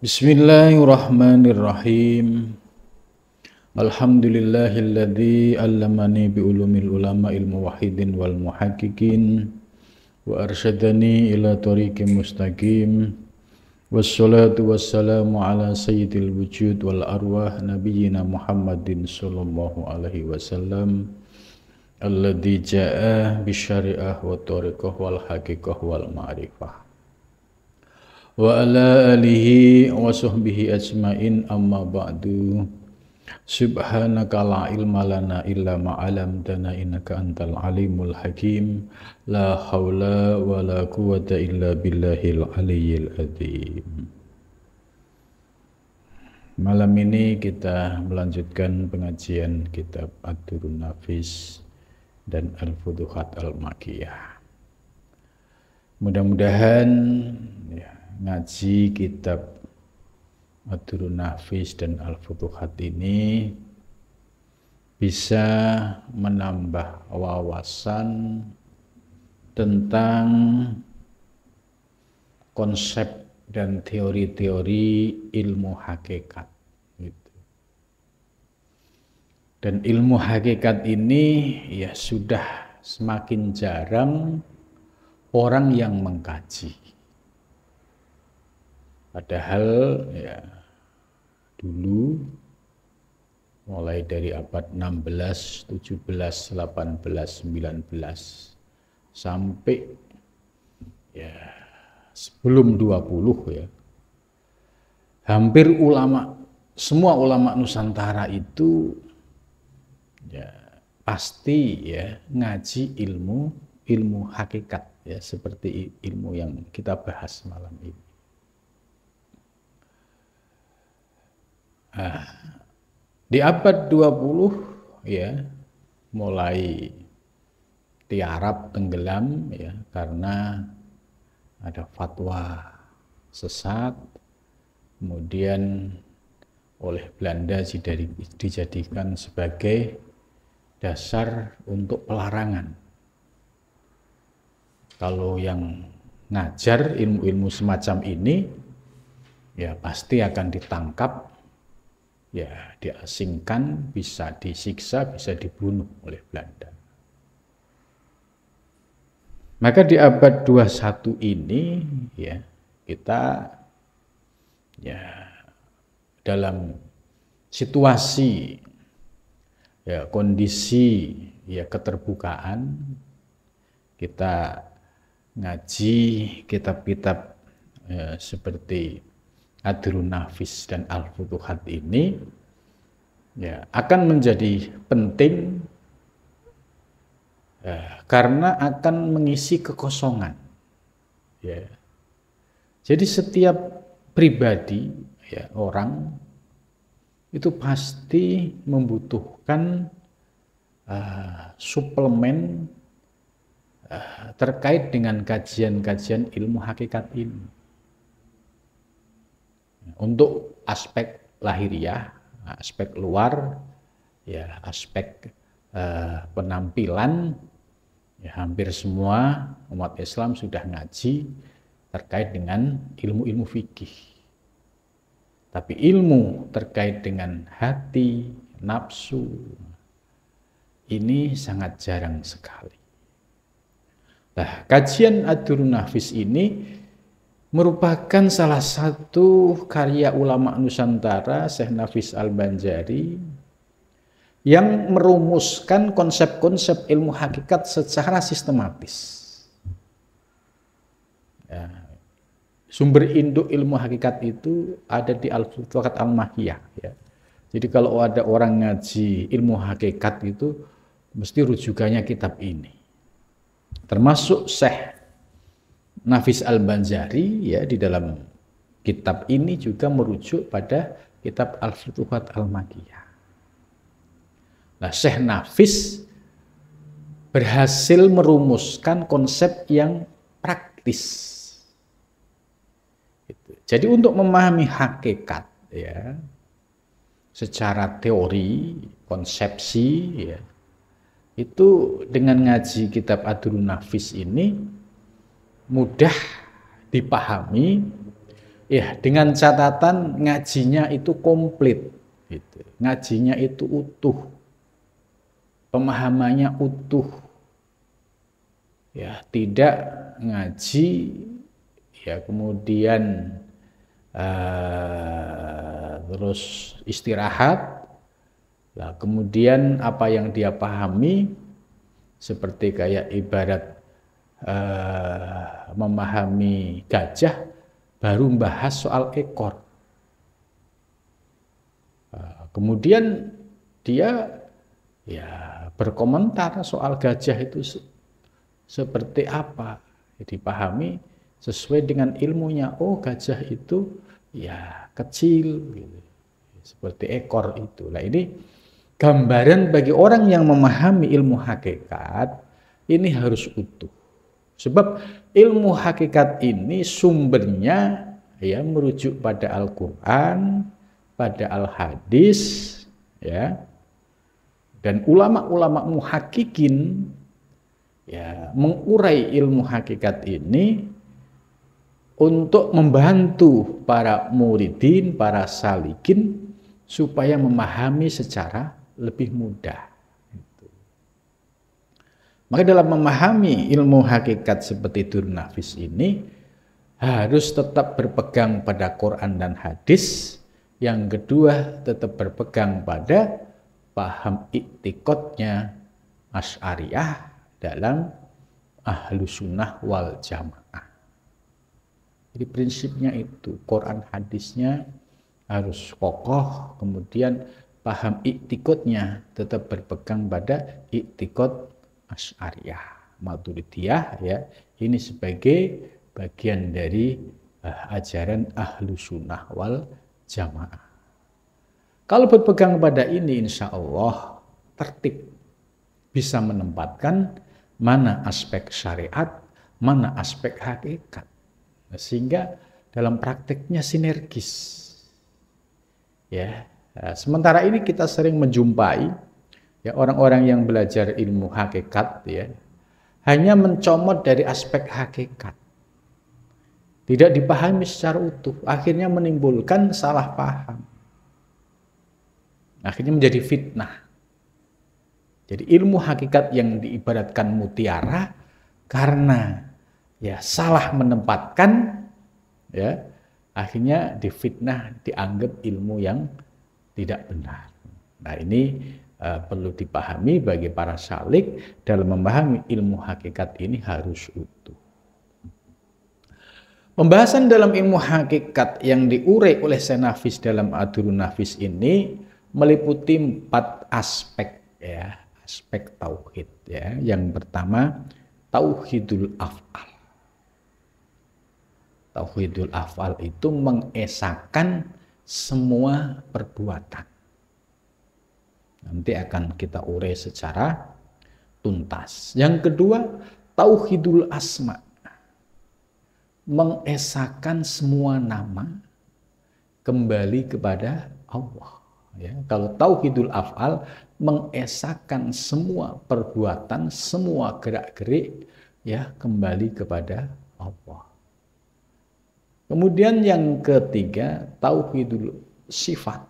Bismillahirrahmanirrahim. Alhamdulillahilladzi allamani biulumil ulama'il muwahhidin wal muhaqqiqin wa arsyadani ila thoriqim mustaqim. Wassalatu wassalamu ala sayyidil wujud wal arwah nabiyyina Muhammadin sallallahu alaihi wasallam alladzi jaa'a bisyari'ah wa thoriqah wal haqiqah wal ma'rifah. Wa ala alihi wa sahbihi ajmain amma ba'du. Subhanaka la ilma lana illa ma 'allamtana innaka antal alimul hakim. La haula wa la quwwata illa billahil aliyyil azim. Malam ini kita melanjutkan pengajian kitab Ad-Durrun Nafis dan Al-Futuhat Al-Makkiyah. Mudah-mudahan ngaji kitab Ad-Durrun Nafis dan Al-Futuhat ini bisa menambah wawasan tentang konsep dan teori-teori ilmu hakikat. Dan ilmu hakikat ini ya sudah semakin jarang orang yang mengkaji. Padahal ya dulu mulai dari abad 16, 17, 18, 19 sampai ya sebelum 20 ya. Hampir semua ulama Nusantara itu ya pasti ya ngaji ilmu hakikat ya seperti ilmu yang kita bahas malam ini. Di abad 20 ya mulai tiarap tenggelam ya karena ada fatwa sesat, kemudian oleh Belanda dijadikan sebagai dasar untuk pelarangan. Kalau yang ngajar ilmu-ilmu semacam ini ya pasti akan ditangkap, ya diasingkan, bisa disiksa, bisa dibunuh oleh Belanda. Maka di abad 21 ini ya kita ya dalam situasi ya kondisi ya keterbukaan, kita ngaji kitab-kitab ya, seperti Ad-Durrun Nafis dan Al-Futuhat ini ya akan menjadi penting karena akan mengisi kekosongan ya. Jadi setiap pribadi ya orang itu pasti membutuhkan suplemen terkait dengan kajian-kajian ilmu hakikat ini. Untuk aspek lahiriah, aspek luar, ya aspek penampilan, ya hampir semua umat Islam sudah ngaji terkait dengan ilmu-ilmu fikih. Tapi ilmu terkait dengan hati, nafsu, ini sangat jarang sekali. Nah, kajian Ad-Durrun Nafis ini merupakan salah satu karya ulama Nusantara, Syekh Nafis Al-Banjari, yang merumuskan konsep-konsep ilmu hakikat secara sistematis. Ya, sumber induk ilmu hakikat itu ada di Al-Futuhat Al-Makkiyah. Ya. Jadi kalau ada orang ngaji ilmu hakikat itu, mesti rujukannya kitab ini. Termasuk Syekh Nafis Al-Banjari ya di dalam kitab ini juga merujuk pada kitab Al-Futuhat Al-Makkiyah. Nah, Syekh Nafis berhasil merumuskan konsep yang praktis. Jadi untuk memahami hakikat ya secara teori, konsepsi ya, itu dengan ngaji kitab Ad-Durrun Nafis ini mudah dipahami, Ya, dengan catatan ngajinya itu komplit, gitu. Ngajinya itu utuh, pemahamannya utuh. Ya, tidak ngaji, ya kemudian terus istirahat. Nah, kemudian apa yang dia pahami seperti kayak ibarat memahami gajah baru membahas soal ekor. Kemudian dia ya berkomentar soal gajah itu seperti apa, dipahami sesuai dengan ilmunya. Oh, gajah itu ya kecil gitu, seperti ekor itu. Nah, ini gambaran bagi orang yang memahami ilmu hakikat ini harus utuh. Sebab ilmu hakikat ini sumbernya ya merujuk pada Al-Qur'an, pada Al-Hadis, ya. Dan ulama-ulama muhakkikin ya mengurai ilmu hakikat ini untuk membantu para muridin, para salikin supaya memahami secara lebih mudah. Maka dalam memahami ilmu hakikat seperti Durrun Nafis ini harus tetap berpegang pada Quran dan hadis. Yang kedua tetap berpegang pada paham iktikadnya Asy'ariyah dalam Ahlus Sunnah wal Jamaah. Jadi prinsipnya itu, Quran hadisnya harus kokoh, kemudian paham iktikadnya tetap berpegang pada iktikad Asy'ariyah, Maturidiyah, ya. Ini sebagai bagian dari ajaran Ahlus Sunnah wal Jamaah. Kalau berpegang pada ini, insya Allah tertib, bisa menempatkan mana aspek syariat, mana aspek hakikat, sehingga dalam prakteknya sinergis. Ya, sementara ini kita sering menjumpai ya orang-orang yang belajar ilmu hakikat ya hanya mencomot dari aspek hakikat, tidak dipahami secara utuh, akhirnya menimbulkan salah paham, akhirnya menjadi fitnah. Jadi ilmu hakikat yang diibaratkan mutiara karena ya salah menempatkan ya akhirnya difitnah, dianggap ilmu yang tidak benar. Nah, ini perlu dipahami bagi para salik dalam memahami ilmu hakikat ini harus utuh. Pembahasan dalam ilmu hakikat yang diurai oleh Syekh Nafis dalam Durrun Nafis ini meliputi 4 aspek ya, aspek tauhid ya. Yang pertama tauhidul af'al. Tauhidul af'al itu mengesahkan semua perbuatan. Nanti akan kita urai secara tuntas. Yang kedua, tauhidul asma. Mengesahkan semua nama kembali kepada Allah. Ya, kalau tauhidul af'al mengesahkan semua perbuatan, semua gerak-gerik ya kembali kepada Allah. Kemudian yang ketiga, tauhidul sifat.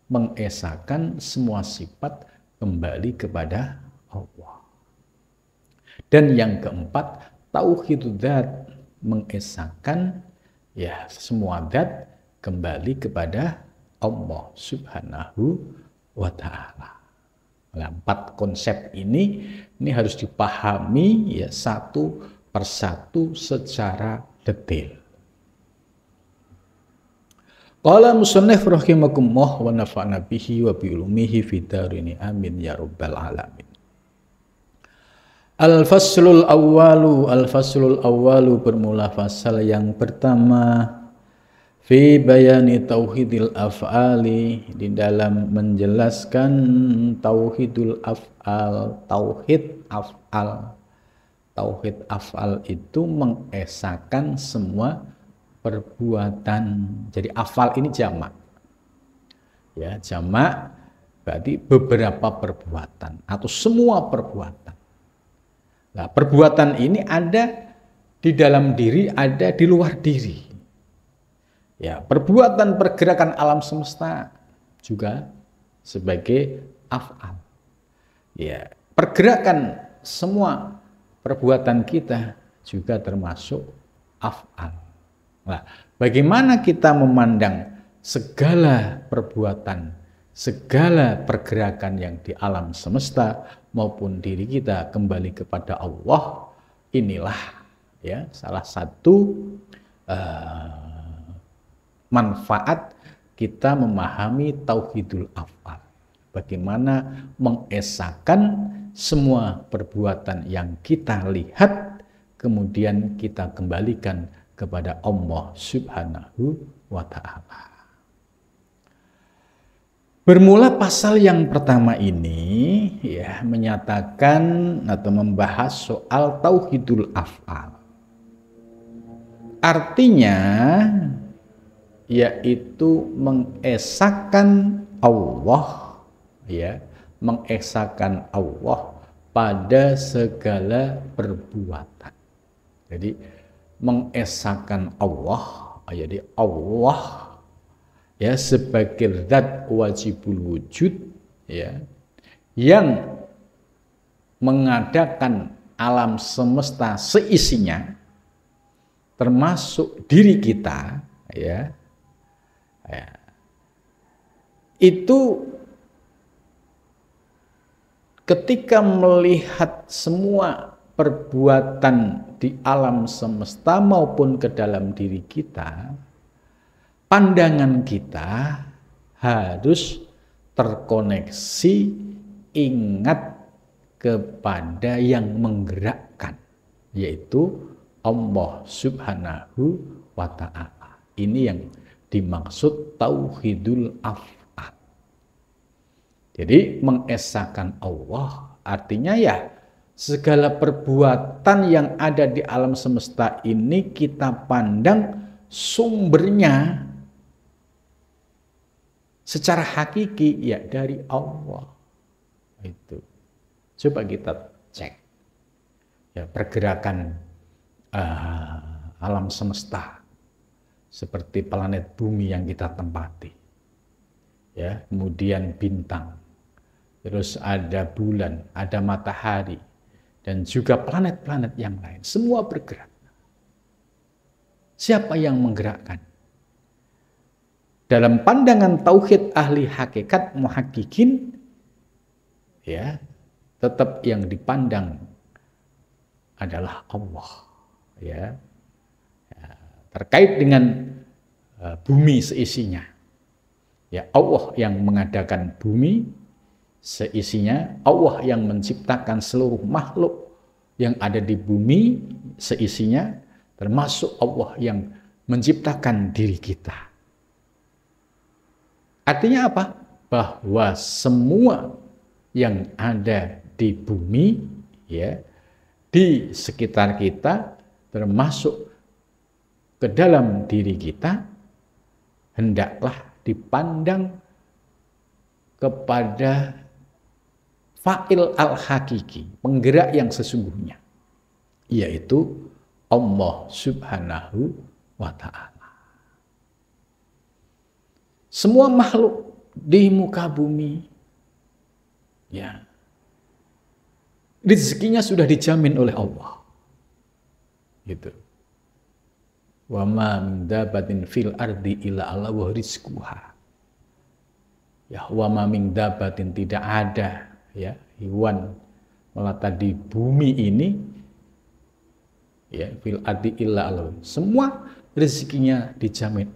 Mengesahkan semua sifat kembali kepada Allah. Dan yang keempat, tauhidul dzat, mengesahkan ya semua zat kembali kepada Allah Subhanahu wa taala. Nah, 4 konsep ini harus dipahami ya satu persatu secara detail. Qala musannif rahimakumullah wa nafa'na bihi wa bi ulumihi fid darini amin ya rabbal alamin. Al-faslul awwalu bermula fasal yang pertama fi bayani tauhidil af'ali, di dalam menjelaskan tauhidul af'al. Tauhid af'al itu mengesahkan semua perbuatan. Jadi afal ini jamak. Ya, jamak berarti beberapa perbuatan atau semua perbuatan. Nah, perbuatan ini ada di dalam diri, ada di luar diri. Ya, perbuatan pergerakan alam semesta juga sebagai af'al. Ya, pergerakan semua perbuatan kita juga termasuk af'al. Nah, bagaimana kita memandang segala perbuatan, segala pergerakan yang di alam semesta maupun diri kita kembali kepada Allah, inilah ya salah satu manfaat kita memahami tauhidul af'al. Bagaimana mengesahkan semua perbuatan yang kita lihat kemudian kita kembalikan kepada Allah Subhanahu wa ta'ala. Bermula pasal yang pertama ini ya menyatakan atau membahas soal tauhidul af'al. Artinya yaitu mengesahkan Allah, ya, mengesahkan Allah pada segala perbuatan. Jadi mengesahkan Allah, jadi Allah ya sebagai zat wajibul wujud, ya, yang mengadakan alam semesta seisinya, termasuk diri kita, ya. Itu ketika melihat semua perbuatan di alam semesta maupun ke dalam diri kita, pandangan kita harus terkoneksi ingat kepada yang menggerakkan, yaitu Allah Subhanahu wa ta'ala. Ini yang dimaksud tauhidul af'al. Jadi mengesahkan Allah artinya ya segala perbuatan yang ada di alam semesta ini kita pandang sumbernya secara hakiki ya dari Allah. Itu. Coba kita cek ya pergerakan alam semesta seperti planet bumi yang kita tempati, ya, kemudian bintang, terus ada bulan, ada matahari, dan juga planet-planet yang lain. Semua bergerak. Siapa yang menggerakkan? Dalam pandangan tauhid ahli hakikat muhakkikin, ya, tetap yang dipandang adalah Allah, ya. Terkait dengan bumi seisinya, ya Allah yang mengadakan bumi seisinya, Allah yang menciptakan seluruh makhluk yang ada di bumi seisinya, termasuk Allah yang menciptakan diri kita. Artinya apa? Bahwa semua yang ada di bumi, ya, di sekitar kita, termasuk ke dalam diri kita, hendaklah dipandang kepada fa'il al-hakiki, penggerak yang sesungguhnya, yaitu Allah Subhanahu wa ta'ala. Semua makhluk di muka bumi, ya, rezekinya sudah dijamin oleh Allah. Gitu. Wa ma min dabatin fil ardi illa ala wa rizquha. Ya, wa ma min dabatin, tidak ada ya hewan melata di bumi ini, ya, fil ardi illa ala. Semua rezekinya dijamin.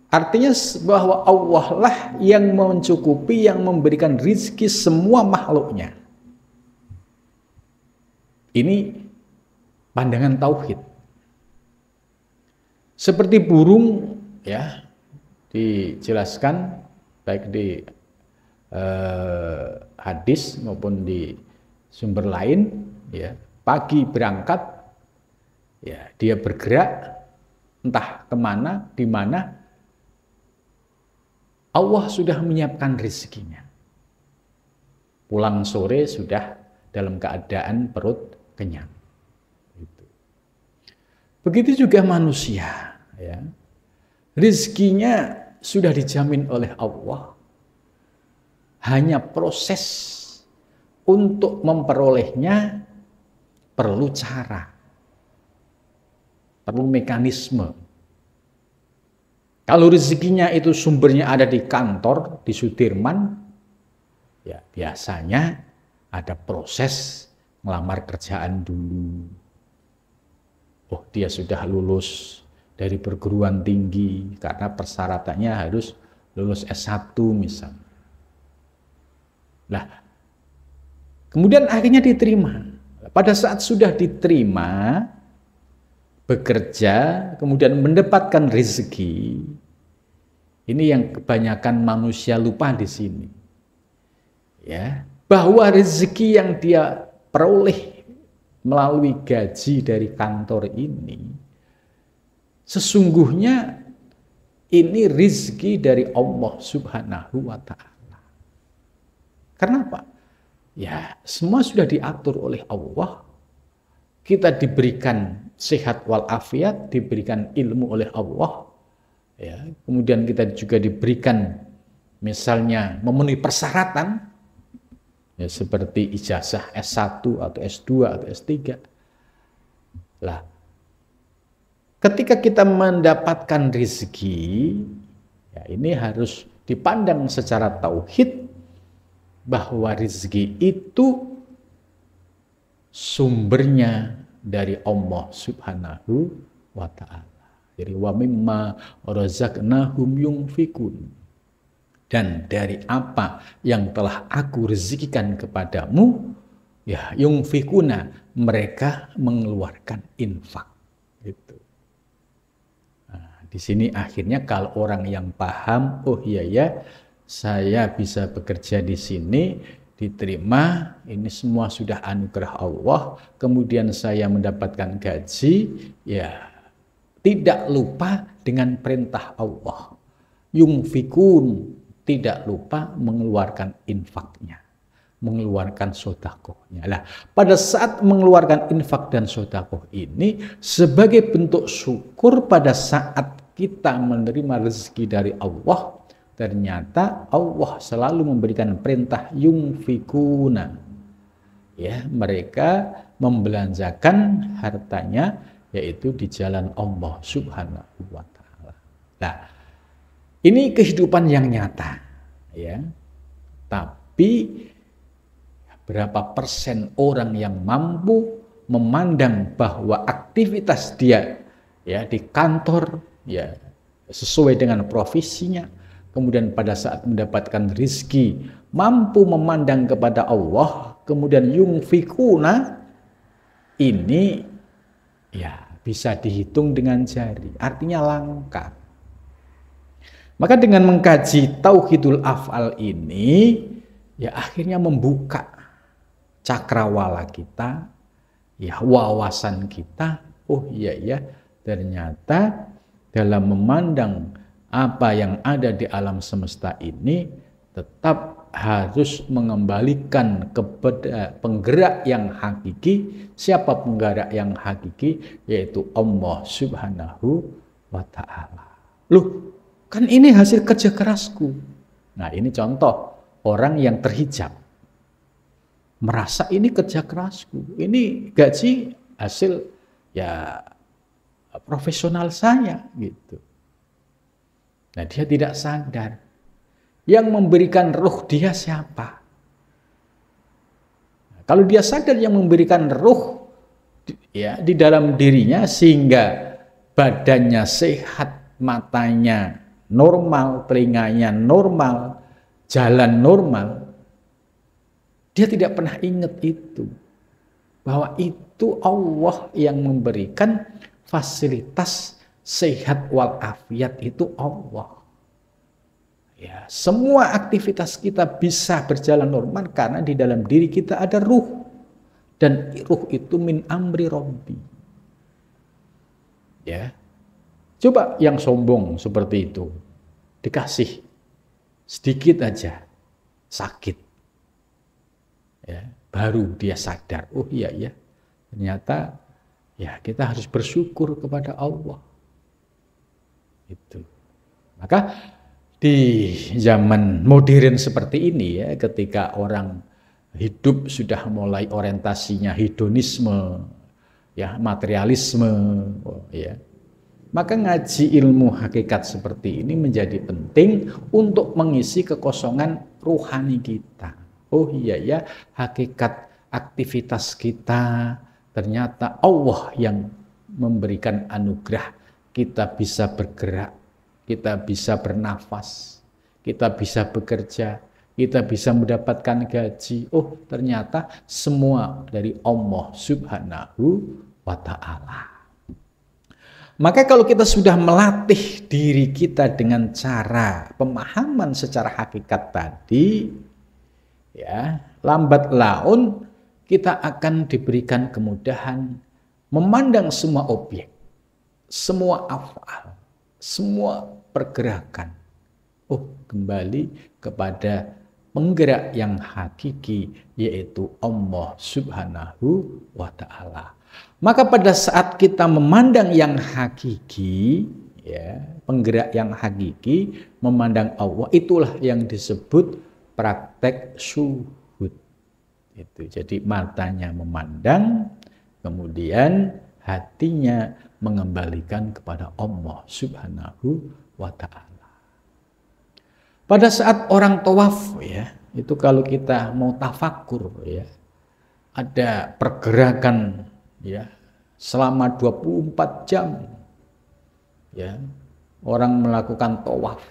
Artinya bahwa Allah lah yang mencukupi, yang memberikan rezeki semua makhluknya. Ini pandangan tauhid. Seperti burung, ya, dijelaskan baik di hadis maupun di sumber lain, ya, pagi berangkat, ya, dia bergerak entah kemana, di mana Allah sudah menyiapkan rezekinya. Pulang sore sudah dalam keadaan perut kenyang. Begitu juga manusia, ya. Rizkinya sudah dijamin oleh Allah. Hanya proses untuk memperolehnya perlu cara, perlu mekanisme. Kalau rezekinya itu sumbernya ada di kantor, di Sudirman, ya biasanya ada proses melamar kerjaan dulu. Oh, dia sudah lulus dari perguruan tinggi karena persyaratannya harus lulus S1 misalnya. Nah, kemudian akhirnya diterima. Pada saat sudah diterima, bekerja, kemudian mendapatkan rezeki, ini yang kebanyakan manusia lupa di sini. Ya, bahwa rezeki yang dia peroleh melalui gaji dari kantor ini, sesungguhnya ini rezeki dari Allah Subhanahu wa Ta'ala. Kenapa? Ya, semua sudah diatur oleh Allah. Kita diberikan sehat walafiat, diberikan ilmu oleh Allah. Ya, kemudian kita juga diberikan misalnya memenuhi persyaratan, ya, seperti ijazah S1 atau S2 atau S3. Lah, ketika kita mendapatkan rezeki, ya ini harus dipandang secara tauhid bahwa rezeki itu sumbernya dari Allah Subhanahu wa Ta'ala. Jadi wa mimma razaqnahum yunfikun. Dan dari apa yang telah aku rezekikan kepadamu, ya yunfikuna, mereka mengeluarkan infak. Gitu. Nah, di sini akhirnya kalau orang yang paham, oh iya ya, saya bisa bekerja di sini, diterima, ini semua sudah anugerah Allah, kemudian saya mendapatkan gaji, ya tidak lupa dengan perintah Allah. Yunfikun, tidak lupa mengeluarkan infaknya, mengeluarkan sodakohnya. Nah, pada saat mengeluarkan infak dan sodakoh ini sebagai bentuk syukur pada saat kita menerima rezeki dari Allah, ternyata Allah selalu memberikan perintah yunfikuna. Ya, mereka membelanjakan hartanya yaitu di jalan Allah Subhanahu wa Ta'ala. Nah, ini kehidupan yang nyata, ya. Tapi berapa persen orang yang mampu memandang bahwa aktivitas dia, ya, di kantor, ya, sesuai dengan profesinya, kemudian pada saat mendapatkan rizki mampu memandang kepada Allah, kemudian yunfikuna, ini ya bisa dihitung dengan jari, artinya langka. Maka dengan mengkaji tauhidul af'al ini, ya akhirnya membuka cakrawala kita, ya wawasan kita. Oh iya ya, ternyata dalam memandang apa yang ada di alam semesta ini tetap harus mengembalikan kepada penggerak yang hakiki. Siapa penggerak yang hakiki? Yaitu Allah Subhanahu wa Ta'ala. Loh, kan ini hasil kerja kerasku. Nah, ini contoh orang yang terhijab, merasa ini kerja kerasku, ini gaji hasil ya profesional saya gitu. Nah, dia tidak sadar yang memberikan ruh dia siapa. Nah, kalau dia sadar yang memberikan ruh ya di dalam dirinya sehingga badannya sehat, matanya normal, telinganya normal, jalan normal, dia tidak pernah ingat itu, bahwa itu Allah yang memberikan fasilitas sehat walafiat, itu Allah. Ya, semua aktivitas kita bisa berjalan normal karena di dalam diri kita ada ruh, dan ruh itu min amri Rabbi. Ya, coba yang sombong seperti itu dikasih sedikit aja sakit, ya, baru dia sadar, oh iya ya, ternyata ya kita harus bersyukur kepada Allah. Itu. Maka di zaman modern seperti ini ya, ketika orang hidup sudah mulai orientasinya hedonisme, ya materialisme, ya, maka ngaji ilmu hakikat seperti ini menjadi penting untuk mengisi kekosongan ruhani kita. Oh iya ya, hakikat aktivitas kita ternyata Allah yang memberikan anugerah, kita bisa bergerak, kita bisa bernafas, kita bisa bekerja, kita bisa mendapatkan gaji. Oh, ternyata semua dari Allah Subhanahu wa Ta'ala. Maka kalau kita sudah melatih diri kita dengan cara pemahaman secara hakikat tadi, ya, lambat laun kita akan diberikan kemudahan memandang semua objek, semua af'al, semua pergerakan. Oh, kembali kepada penggerak yang hakiki, yaitu Allah Subhanahu wa Ta'ala. Maka pada saat kita memandang yang hakiki, ya, penggerak yang hakiki, memandang Allah, itulah yang disebut praktek syuhud. Itu. Jadi matanya memandang, kemudian hatinya mengembalikan kepada Allah Subhanahu wa Ta'ala. Pada saat orang tawaf, ya, itu kalau kita mau tafakur, ya, ada pergerakan, ya, selama 24 jam, ya, orang melakukan tawaf.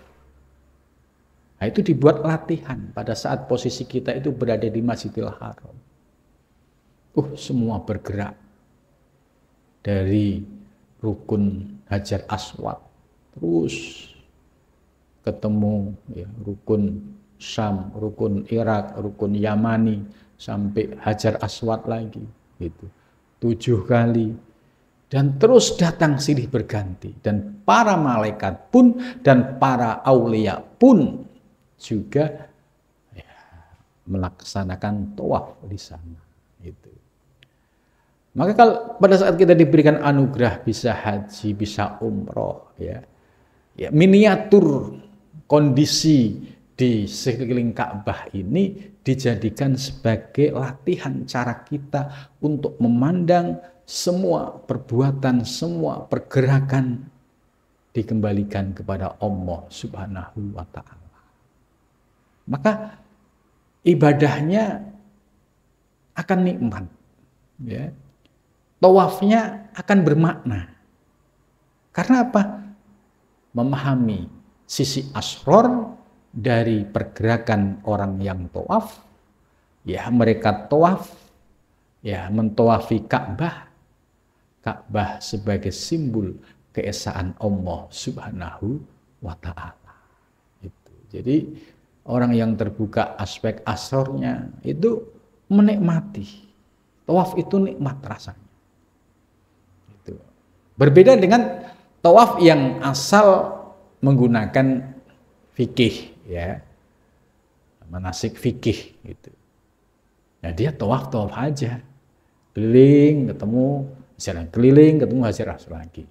Nah, itu dibuat latihan pada saat posisi kita itu berada di Masjidil Haram. Semua bergerak dari rukun Hajar Aswad, terus ketemu, ya, rukun Syam, rukun Irak, rukun Yamani, sampai Hajar Aswad lagi, gitu. 7 kali, dan terus datang silih berganti, dan para malaikat pun dan para aulia pun juga, ya, melaksanakan tawaf di sana. Itu. Maka kalau pada saat kita diberikan anugerah bisa haji, bisa umroh, ya, ya, miniatur kondisi di sekeliling Ka'bah ini dijadikan sebagai latihan cara kita untuk memandang semua perbuatan, semua pergerakan dikembalikan kepada Allah Subhanahu wa Ta'ala. Maka ibadahnya akan nikmat, ya. Tawafnya akan bermakna. Karena apa? Memahami sisi asror dari pergerakan orang yang tawaf, ya, mereka tawaf, ya, mentowafi Ka'bah, Ka'bah sebagai simbol keesaan Allah Subhanahu wa Ta'ala. Itu. Jadi orang yang terbuka aspek asrornya itu menikmati. Tawaf itu nikmat rasanya. Itu. Berbeda dengan tawaf yang asal menggunakan fikih, ya, manasik fikih, gitu. Nah, dia tawaf aja, keliling ketemu Hajar, keliling ketemu Hajar Aswad lagi,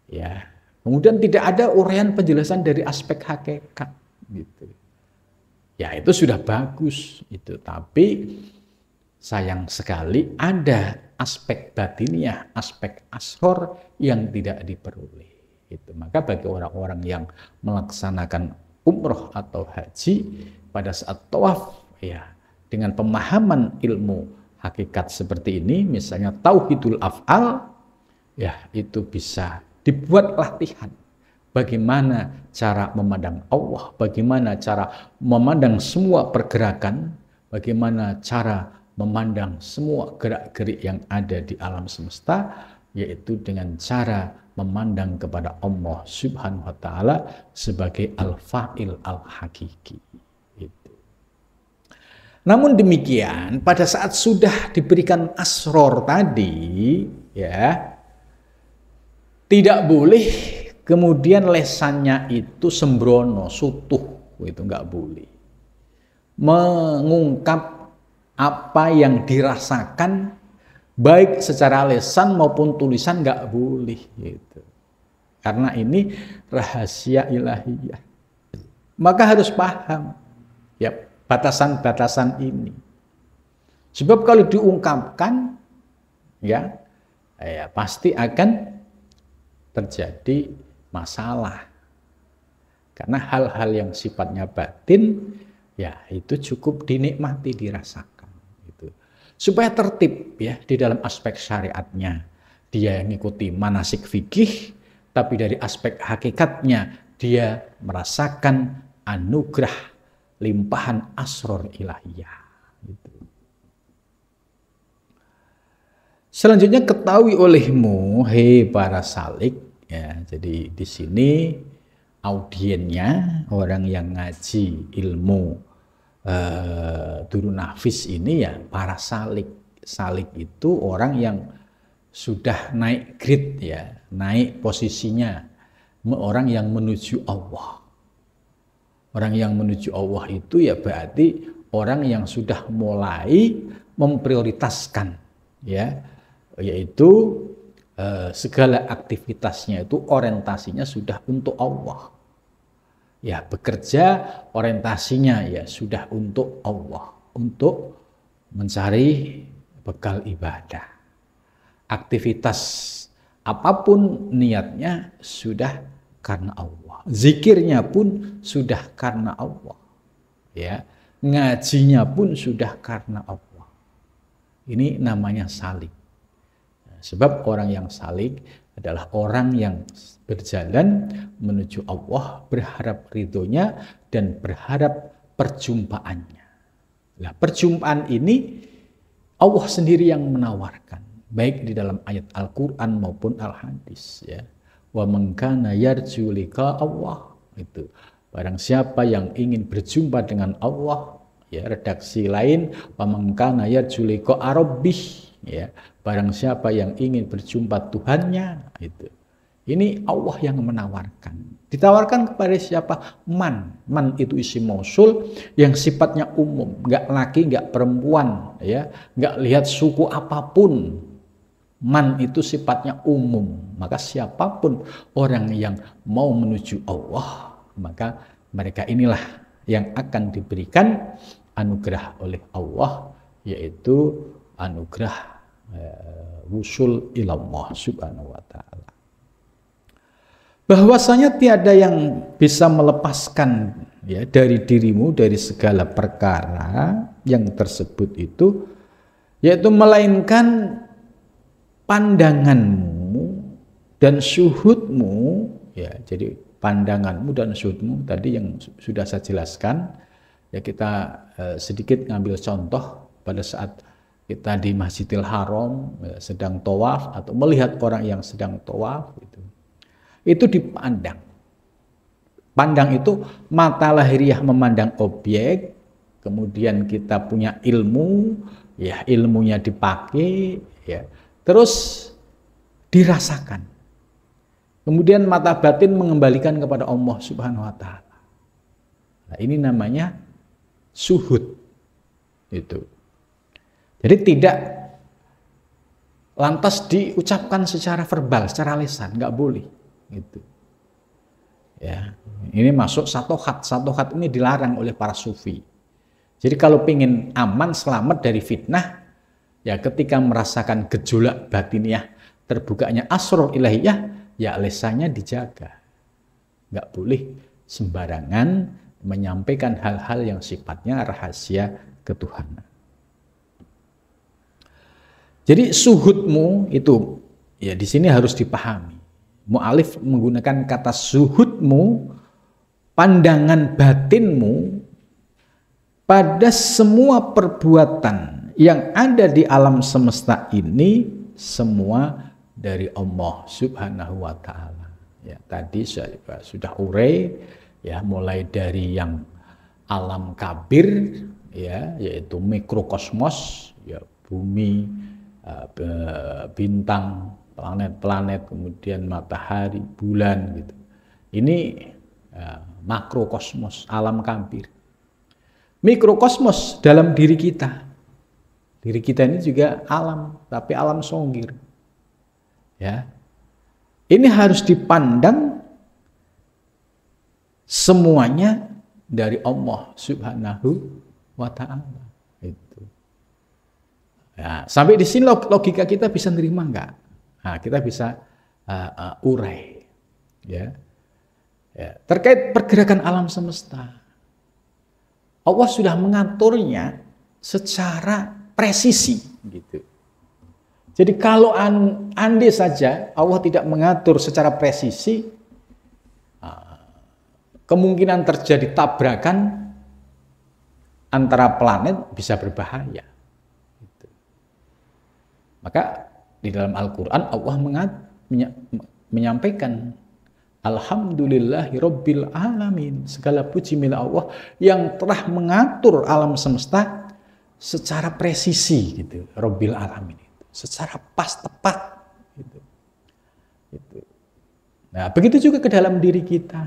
ya. Kemudian tidak ada uraian penjelasan dari aspek hakikat, gitu. Ya, itu sudah bagus itu, tapi sayang sekali ada aspek batiniah, aspek asror yang tidak diperoleh. Itu. Maka bagi orang-orang yang melaksanakan umroh atau haji pada saat tawaf, ya, dengan pemahaman ilmu hakikat seperti ini, misalnya tauhidul af'al, ya, itu bisa dibuat latihan. Bagaimana cara memandang Allah, bagaimana cara memandang semua pergerakan, bagaimana cara memandang semua gerak-gerik yang ada di alam semesta, yaitu dengan cara memandang kepada Allah Subhanahu wa Ta'ala sebagai al-fa'il al-hakiki. Itu. Namun demikian, pada saat sudah diberikan asror tadi, ya, tidak boleh kemudian lesannya itu sembrono, sutuh, itu nggak boleh. Mengungkap apa yang dirasakan baik secara lisan maupun tulisan nggak boleh gitu. Karena ini rahasia ilahiyah. Maka harus paham ya batasan-batasan ini. Sebab kalau diungkapkan ya pasti akan terjadi masalah. Karena hal-hal yang sifatnya batin ya itu cukup dinikmati, dirasakan gitu. Supaya tertib ya di dalam aspek syariatnya. Dia mengikuti manasik fikih, tapi dari aspek hakikatnya dia merasakan anugerah limpahan asror ilahiyah gitu. Selanjutnya ketahui olehmu hei para salik ya. Jadi di sini audiennya orang yang ngaji ilmu Durun Nafis ini ya para salik. Salik itu orang yang sudah naik grade ya, naik posisinya, orang yang menuju Allah. Orang yang menuju Allah itu ya berarti orang yang sudah mulai memprioritaskan ya, yaitu segala aktivitasnya itu orientasinya sudah untuk Allah. Ya, bekerja orientasinya ya sudah untuk Allah, untuk mencari bekal ibadah. Aktivitas apapun niatnya sudah karena Allah. Zikirnya pun sudah karena Allah. Ya, ngajinya pun sudah karena Allah. Ini namanya salik. Sebab orang yang salik adalah orang yang berjalan menuju Allah, berharap ridhonya dan berharap perjumpaannya. Nah, perjumpaan ini Allah sendiri yang menawarkan, baik di dalam ayat Al-Quran maupun Al-Hadis. Ya. Wa man kana yarju liqa Allah, itu barang siapa yang ingin berjumpa dengan Allah, ya redaksi lain wa man kana yarju liqa rabbih, ya barang siapa yang ingin berjumpa Tuhannya, itu. Ini Allah yang menawarkan. Ditawarkan kepada siapa? Man. Man itu isim mausul yang sifatnya umum, nggak laki, nggak perempuan, ya, nggak lihat suku apapun. Man itu sifatnya umum. Maka siapapun orang yang mau menuju Allah, maka mereka inilah yang akan diberikan anugerah oleh Allah, yaitu anugerah wusul ilallah subhanahu wa ta'ala. Bahwasanya tiada yang bisa melepaskan ya dari dirimu dari segala perkara yang tersebut itu, yaitu melainkan pandanganmu dan syuhudmu ya. Jadi pandanganmu dan syuhudmu tadi yang sudah saya jelaskan ya, kita sedikit ngambil contoh pada saat kita di Masjidil Haram ya, sedang tawaf atau melihat orang yang sedang tawaf itu dipandang. Pandang itu mata lahiriah memandang objek, kemudian kita punya ilmu, ya ilmunya dipakai, ya terus dirasakan. Kemudian mata batin mengembalikan kepada Allah Subhanahu Wa Taala. Nah, ini namanya suhud itu. Jadi tidak lantas diucapkan secara verbal, secara lisan, nggak boleh. Gitu. Ya, ini masuk satohat. Satohat ini dilarang oleh para sufi. Jadi kalau ingin aman, selamat dari fitnah, ya ketika merasakan gejolak batiniah, terbukanya asror ilahiyah, ya lisannya dijaga. Nggak boleh sembarangan menyampaikan hal-hal yang sifatnya rahasia ketuhanan. Jadi suhudmu itu ya di sini harus dipahami. Mu'alif menggunakan kata suhudmu, pandangan batinmu pada semua perbuatan yang ada di alam semesta ini, semua dari Allah Subhanahu wa Ta'ala. Ya, tadi saya sudah urai ya, mulai dari yang alam kabir ya, yaitu mikrokosmos ya, bumi, bintang, planet-planet, kemudian matahari, bulan gitu. Ini makrokosmos, alam kabir. Mikrokosmos dalam diri kita. Diri kita ini juga alam, tapi alam songir. Ya. Ini harus dipandang semuanya dari Allah Subhanahu wa ta'ala. Itu. Ya, sampai di sini logika kita bisa nerima enggak? Nah, kita bisa urai. Ya. Ya. Terkait pergerakan alam semesta. Allah sudah mengaturnya secara presisi gitu. Jadi kalau andai saja Allah tidak mengatur secara presisi, kemungkinan terjadi tabrakan antara planet bisa berbahaya. Gitu. Maka di dalam Al-Quran Allah menyampaikan Alhamdulillahi Rabbil Alamin, segala puji milik Allah yang telah mengatur alam semesta secara presisi gitu, Rabbil Alamin itu, secara pas tepat gitu. Gitu. Nah, begitu juga ke dalam diri kita.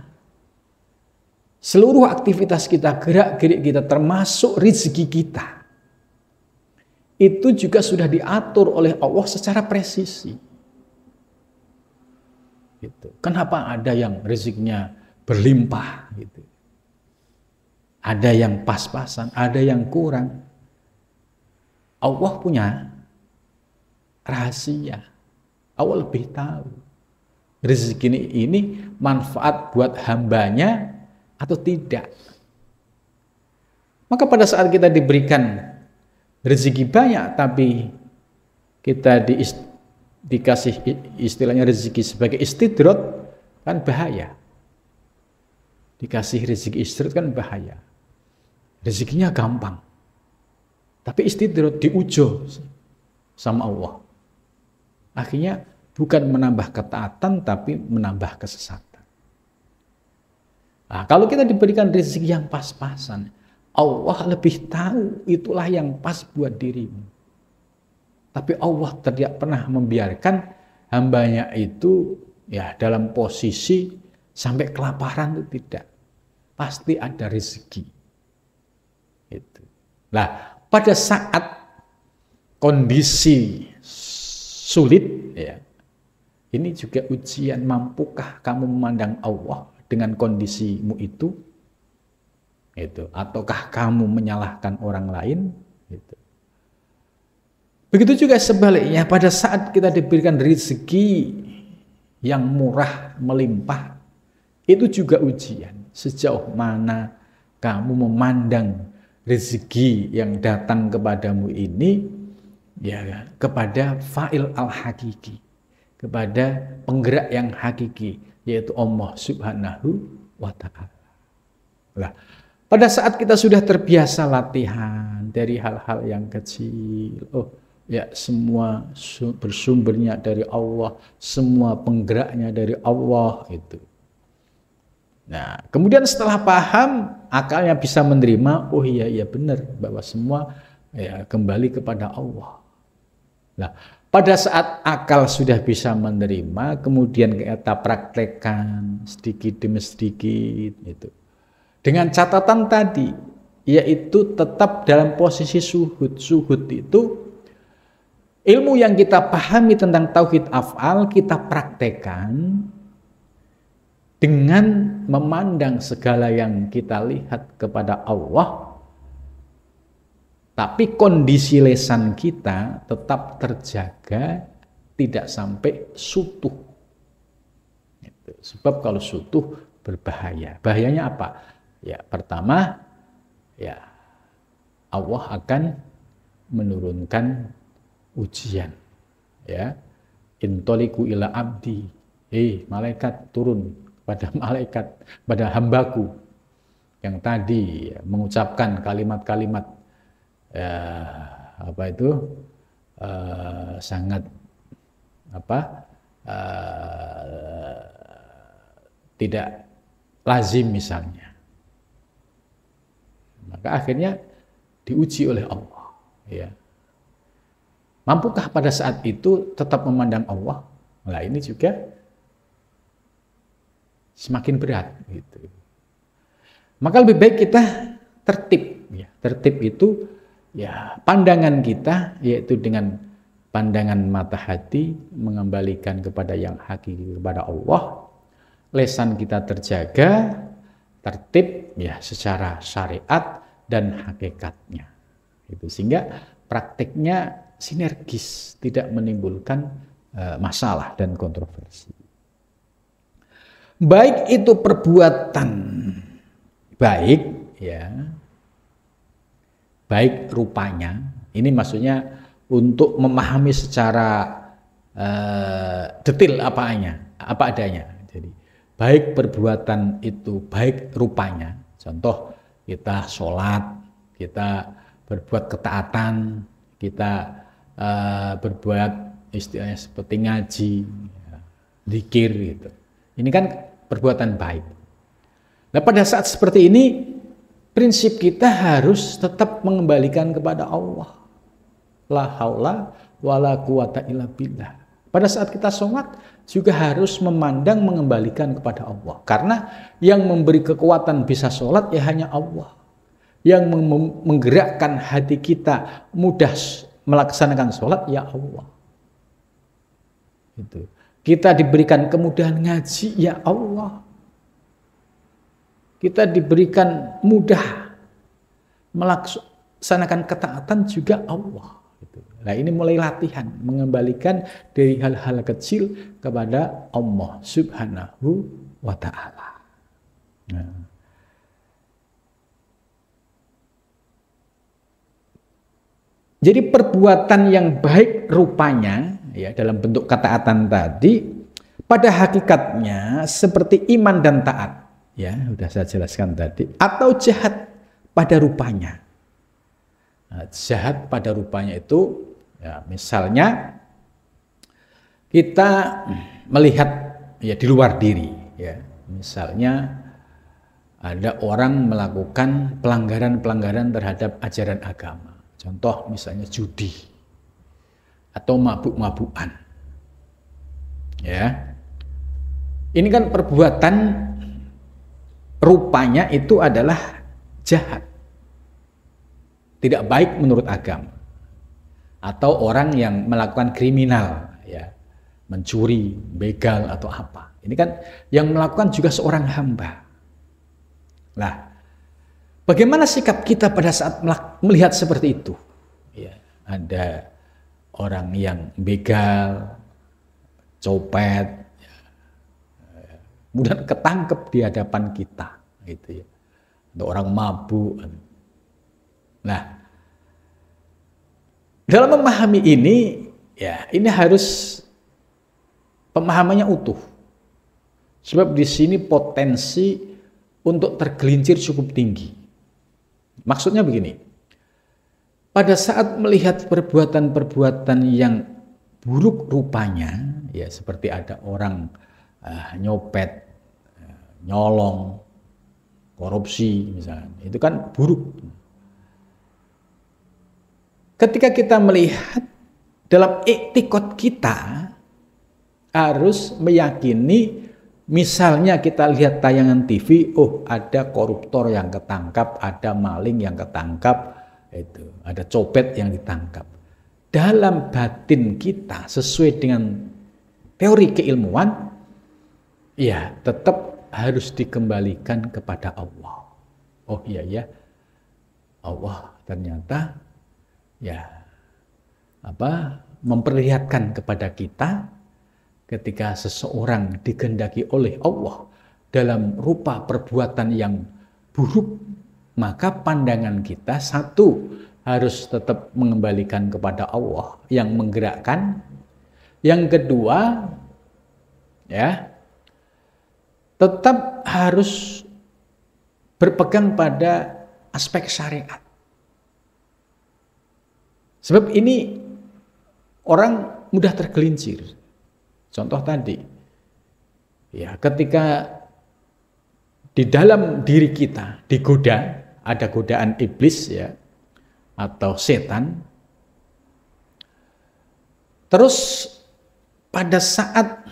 Seluruh aktivitas kita, gerak-gerik kita, termasuk rezeki kita, itu juga sudah diatur oleh Allah secara presisi. Gitu. Kenapa ada yang rezekinya berlimpah gitu. Ada yang pas-pasan, ada yang kurang. Allah punya rahasia. Allah lebih tahu rezeki ini manfaat buat hambanya atau tidak. Maka pada saat kita diberikan rezeki banyak tapi kita dikasih istilahnya rezeki sebagai istidrot, kan bahaya. Dikasih rezeki istidrot kan bahaya. Rezekinya gampang. Tapi istidrot diujo sama Allah. Akhirnya bukan menambah ketaatan tapi menambah kesesatan. Nah, kalau kita diberikan rezeki yang pas-pasan, Allah lebih tahu itulah yang pas buat dirimu. Tapi Allah tidak pernah membiarkan hambanya itu ya dalam posisi sampai kelaparan, itu tidak. Pasti ada rezeki. Itu. Nah, pada saat kondisi sulit, ya, ini juga ujian, mampukah kamu memandang Allah dengan kondisimu itu? Ataukah kamu menyalahkan orang lain? Gitu. Begitu juga sebaliknya, pada saat kita diberikan rezeki yang murah, melimpah, itu juga ujian. Sejauh mana kamu memandang rezeki yang datang kepadamu ini ya kepada fa'il al-hakiki, kepada penggerak yang hakiki, yaitu Allah Subhanahu wa ta'ala. Nah, pada saat kita sudah terbiasa latihan dari hal-hal yang kecil, ya semua bersumbernya dari Allah, semua penggeraknya dari Allah itu. Nah, kemudian setelah paham, akalnya bisa menerima, oh iya benar bahwa semua ya kembali kepada Allah. Nah, pada saat akal sudah bisa menerima, kemudian kita praktekkan sedikit demi sedikit itu. Dengan catatan tadi, yaitu tetap dalam posisi suhud. Suhud itu ilmu yang kita pahami tentang tauhid af'al, kita praktekkan dengan memandang segala yang kita lihat kepada Allah, tapi kondisi lisan kita tetap terjaga, tidak sampai sutuh. Sebab kalau sutuh berbahaya. Bahayanya apa? Ya, pertama, ya Allah akan menurunkan ujian. Ya, intoliku ila abdi. Malaikat turun pada malaikat, pada hambaku yang tadi mengucapkan kalimat-kalimat sangat tidak lazim misalnya. Maka akhirnya diuji oleh Allah. Ya. Mampukah pada saat itu tetap memandang Allah? Nah, ini juga semakin berat gitu. Maka lebih baik kita tertib ya. Tertib itu ya pandangan kita, yaitu dengan pandangan mata hati, mengembalikan kepada yang hakiki, kepada Allah. Lisan kita terjaga, tertib ya secara syariat dan hakikatnya. Itu sehingga praktiknya sinergis, tidak menimbulkan masalah dan kontroversi. Baik itu perbuatan baik ya, baik rupanya. Ini maksudnya untuk memahami secara detail apa adanya. Jadi baik perbuatan itu baik rupanya. Contoh kita sholat, kita berbuat ketaatan, kita berbuat istilahnya seperti ngaji, zikir gitu. Ini kan perbuatan baik. Nah pada saat seperti ini prinsip kita harus tetap mengembalikan kepada Allah. La haula wala quwata illa billah. Pada saat kita sholat juga harus memandang mengembalikan kepada Allah. Karena yang memberi kekuatan bisa sholat ya hanya Allah. Yang menggerakkan hati kita mudah melaksanakan sholat ya Allah. Itu. Kita diberikan kemudahan ngaji ya Allah. Kita diberikan mudah melaksanakan ketaatan juga Allah. Nah ini mulai latihan mengembalikan dari hal-hal kecil kepada Allah Subhanahu wa ta'ala. Nah. Jadi perbuatan yang baik rupanya ya dalam bentuk ketaatan tadi pada hakikatnya seperti iman dan taat. Ya, sudah saya jelaskan tadi. Atau jahat pada rupanya. Nah, jahat pada rupanya itu, ya, misalnya kita melihat ya di luar diri. Ya, misalnya ada orang melakukan pelanggaran-pelanggaran terhadap ajaran agama. Contoh misalnya judi atau mabuk-mabukan. Ya, ini kan perbuatan rupanya itu adalah jahat, tidak baik menurut agama. Atau orang yang melakukan kriminal, ya, mencuri, begal atau apa. Ini kan yang melakukan juga seorang hamba. Nah, bagaimana sikap kita pada saat melihat seperti itu? Ya, ada orang yang begal, copet, kemudian ketangkep di hadapan kita, gitu ya. Untuk orang mabuk. Nah, dalam memahami ini, ya ini harus pemahamannya utuh. Sebab di sini potensi untuk tergelincir cukup tinggi. Maksudnya begini, pada saat melihat perbuatan-perbuatan yang buruk rupanya, ya seperti ada orang nyopet, nyolong, korupsi misalnya, itu kan buruk. Ketika kita melihat dalam iktikad kita harus meyakini, misalnya kita lihat tayangan TV, oh ada koruptor yang ketangkap, ada maling yang ketangkap, itu ada copet yang ditangkap. Dalam batin kita sesuai dengan teori keilmuan, ya tetap harus dikembalikan kepada Allah. Oh iya ya, Allah ternyata ya memperlihatkan kepada kita ketika seseorang dikehendaki oleh Allah dalam rupa perbuatan yang buruk, maka pandangan kita satu harus tetap mengembalikan kepada Allah yang menggerakkan. Yang kedua, ya tetap harus berpegang pada aspek syariat. Sebab ini orang mudah tergelincir. Contoh tadi, ya ketika di dalam diri kita digoda, ada godaan iblis ya atau setan. Terus pada saat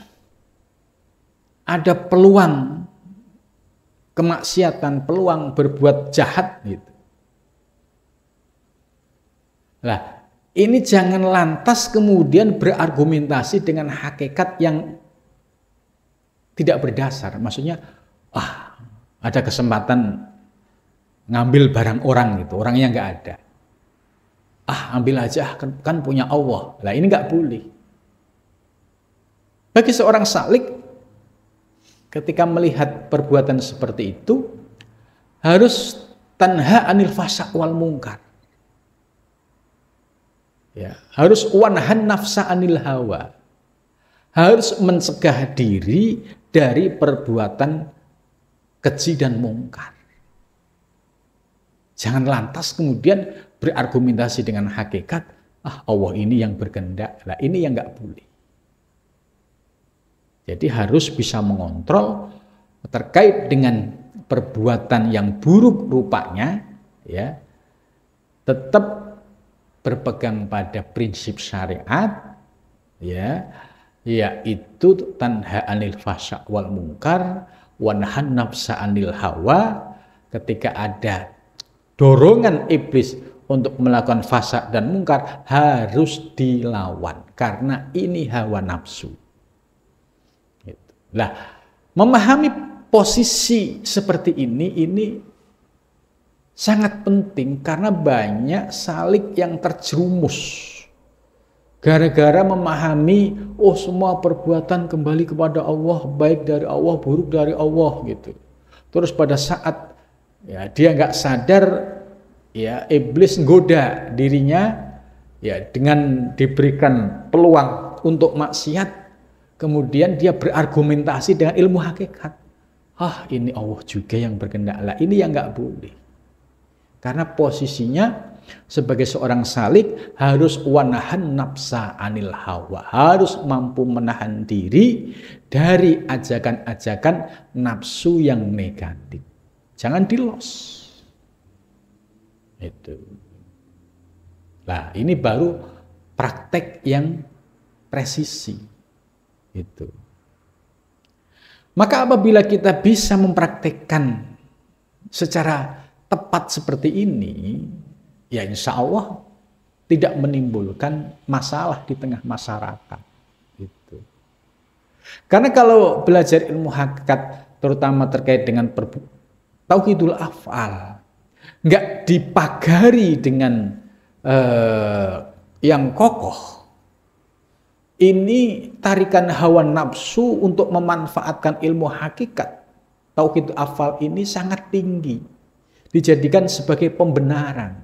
ada peluang kemaksiatan, peluang berbuat jahat gitu, Lah, ini jangan lantas kemudian berargumentasi dengan hakikat yang tidak berdasar. Maksudnya, ada kesempatan ngambil barang orang gitu, orangnya nggak ada. Ambil aja, kan punya Allah. Lah ini nggak boleh. Bagi seorang salik, ketika melihat perbuatan seperti itu, harus tanha anil fasya wal mungkar. Ya, harus wanhan nafsa anil hawa. Harus mencegah diri dari perbuatan keji dan mungkar. Jangan lantas kemudian berargumentasi dengan hakikat, Allah ini yang berkehendak. Lah ini yang nggak boleh. Jadi harus bisa mengontrol terkait dengan perbuatan yang buruk rupanya, ya, tetap berpegang pada prinsip syariat, ya, yaitu tanha anil fasya wal mungkar, wanhan nafsa anil hawa. Ketika ada dorongan iblis untuk melakukan fasya dan mungkar, harus dilawan karena ini hawa nafsu. Nah, memahami posisi seperti ini sangat penting karena banyak salik yang terjerumus gara-gara memahami semua perbuatan kembali kepada Allah, baik dari Allah, buruk dari Allah gitu. Terus pada saat dia nggak sadar, iblis nggoda dirinya dengan diberikan peluang untuk maksiat, kemudian dia berargumentasi dengan ilmu hakikat. Ini Allah juga yang berkehendak. Lah ini yang nggak boleh. Karena posisinya sebagai seorang salik harus wanahan nafsa anil hawa, harus mampu menahan diri dari ajakan-ajakan nafsu yang negatif. Jangan dilos. Itu. Nah, ini baru praktek yang presisi. Itu. Maka apabila kita bisa mempraktekkan secara tepat seperti ini, ya insya Allah tidak menimbulkan masalah di tengah masyarakat. Gitu. Karena kalau belajar ilmu hakikat, terutama terkait dengan tauhidul af'al, nggak dipagari dengan yang kokoh, ini tarikan hawa nafsu untuk memanfaatkan ilmu hakikat tauhid af'al ini sangat tinggi. Dijadikan sebagai pembenaran.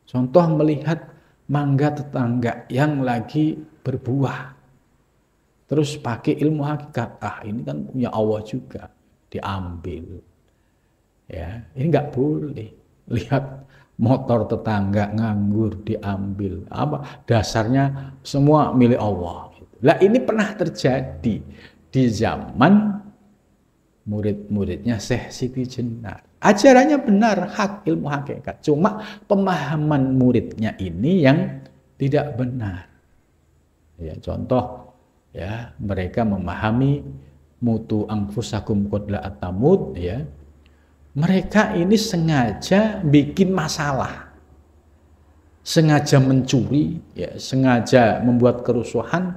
Contoh melihat mangga tetangga yang lagi berbuah, terus pakai ilmu hakikat, ini kan punya Allah juga, diambil. Ya, ini nggak boleh. Lihat motor tetangga nganggur, diambil. Apa? Dasarnya semua milik Allah. Lah ini pernah terjadi di zaman murid-muridnya Syekh Siti Jenar. Ajarannya benar, hak ilmu hakikat. Cuma pemahaman muridnya ini yang tidak benar. Ya, contoh, mereka memahami mutu anfusakum qodla atamut, mereka ini sengaja bikin masalah, sengaja mencuri, sengaja membuat kerusuhan,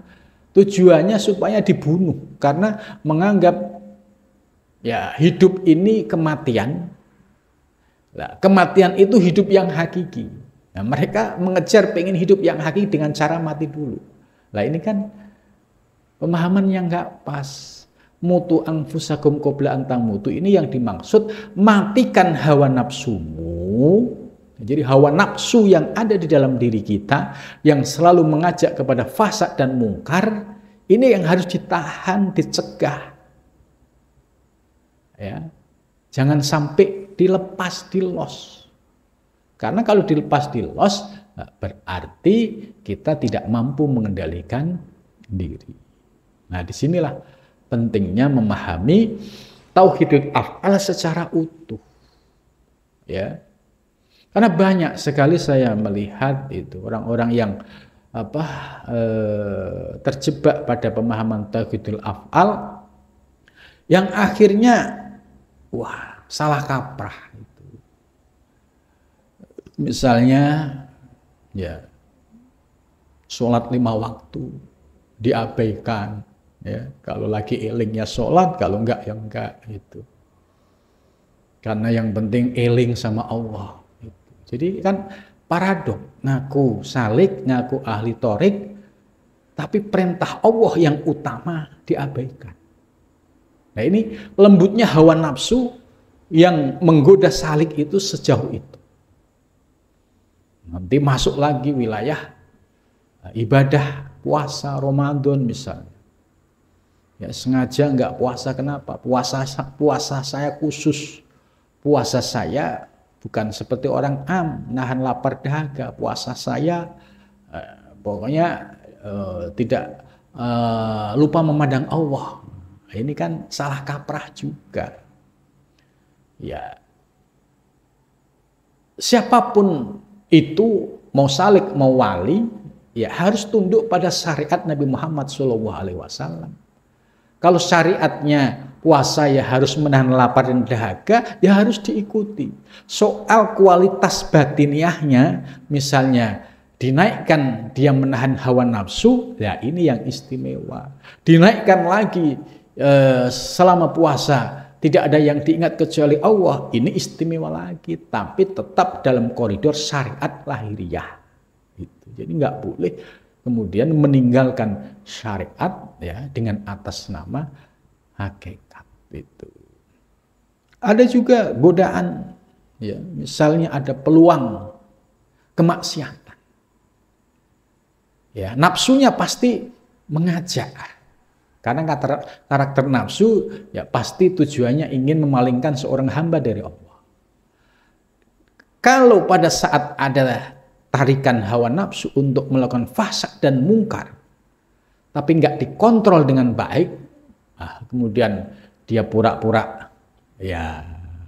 tujuannya supaya dibunuh karena menganggap hidup ini kematian. Nah, kematian itu hidup yang hakiki. Nah, mereka mengejar pengen hidup yang hakiki dengan cara mati dulu. Nah, ini kan pemahaman yang nggak pas. Mutu anfusakum qabla an tamutu, ini yang dimaksud matikan hawa nafsumu. Jadi hawa nafsu yang ada di dalam diri kita yang selalu mengajak kepada fasad dan mungkar, ini yang harus ditahan, dicegah. Jangan sampai dilepas, dilos. Karena kalau dilepas, dilos, berarti kita tidak mampu mengendalikan diri. Nah, disinilah pentingnya memahami tauhidul af'al secara utuh. Karena banyak sekali saya melihat itu orang-orang yang terjebak pada pemahaman tauhidul af'al yang akhirnya salah kaprah itu. Misalnya ya sholat 5 waktu diabaikan, ya kalau lagi elingnya sholat, kalau enggak ya enggak itu. Karena yang penting eling sama Allah. Gitu. Jadi kan paradok, ngaku salik, ngaku ahli torik, tapi perintah Allah yang utama diabaikan. Nah ini lembutnya hawa nafsu yang menggoda salik itu sejauh itu. Nanti masuk lagi wilayah ibadah, puasa Ramadan misalnya. Ya sengaja enggak puasa, kenapa? Puasa saya khusus. Puasa saya bukan seperti orang nahan lapar dahaga. Puasa saya pokoknya tidak lupa memandang Allah. Ini kan salah kaprah juga. Ya, siapapun itu mau salik mau wali, ya harus tunduk pada syariat Nabi Muhammad SAW. Kalau syariatnya puasa ya harus menahan lapar dan dahaga, ya harus diikuti. Soal kualitas batiniahnya, misalnya dinaikkan dia menahan hawa nafsu, ya ini yang istimewa. Dinaikkan lagi selama puasa tidak ada yang diingat kecuali Allah, ini istimewa lagi. Tapi tetap dalam koridor syariat lahiriah. Gitu. Jadi nggak boleh kemudian meninggalkan syariat ya dengan atas nama hakikat itu. Ada juga godaan, ya misalnya ada peluang kemaksiatan. Ya nafsunya pasti mengajak, karena karakter nafsu ya pasti tujuannya ingin memalingkan seorang hamba dari Allah. Kalau pada saat ada tarikan hawa nafsu untuk melakukan fahsya dan mungkar, tapi nggak dikontrol dengan baik, kemudian dia pura-pura ya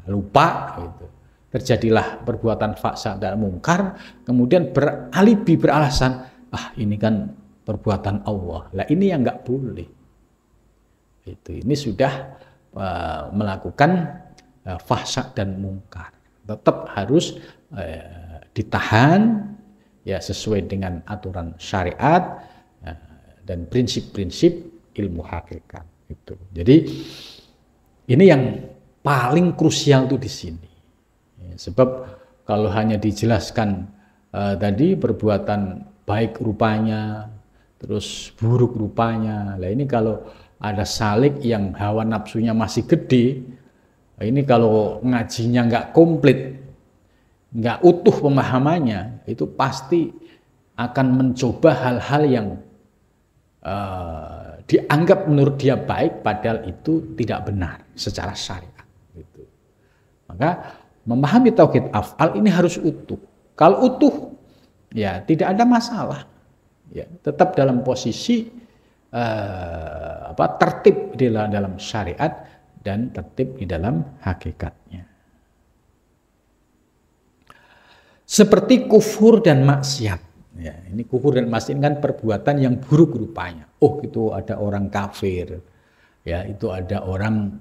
lupa, gitu. Terjadilah perbuatan fahsya dan mungkar, kemudian beralibi beralasan, ini kan perbuatan Allah. Lah ini yang nggak boleh. Ini sudah melakukan fahsya dan mungkar, tetap harus ditahan ya sesuai dengan aturan syariat dan prinsip-prinsip ilmu hakikat itu. Jadi ini yang paling krusial tuh di sini. Sebab kalau hanya dijelaskan tadi perbuatan baik rupanya, terus buruk rupanya. Lah ini kalau ada salik yang hawa nafsunya masih gede, ini kalau ngajinya nggak komplit, nggak utuh pemahamannya, itu pasti akan mencoba hal-hal yang dianggap menurut dia baik, padahal itu tidak benar secara syariat. Gitu. Maka memahami tauhid af'al ini harus utuh. Kalau utuh, ya tidak ada masalah. Ya, tetap dalam posisi tertib di dalam syariat dan tertib di dalam hakikatnya. Seperti kufur dan maksiat. Ya, ini kufur dan maksiat kan perbuatan yang buruk rupanya. Itu ada orang kafir, ya itu ada orang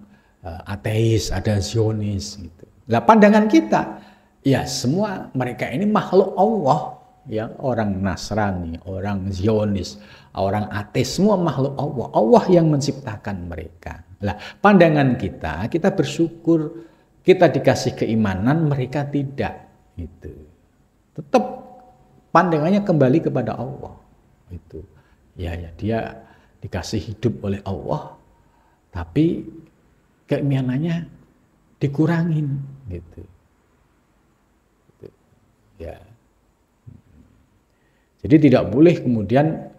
ateis, ada Zionis. Gitu. Nah pandangan kita, ya semua mereka ini makhluk Allah, ya orang Nasrani, orang Zionis, orang ateis, semua makhluk Allah. Allah yang menciptakan mereka. Nah pandangan kita bersyukur kita dikasih keimanan, mereka tidak. Gitu. Tetap pandangannya kembali kepada Allah. Itu ya dia dikasih hidup oleh Allah, tapi keimanannya dikurangin gitu. Ya. Jadi tidak boleh kemudian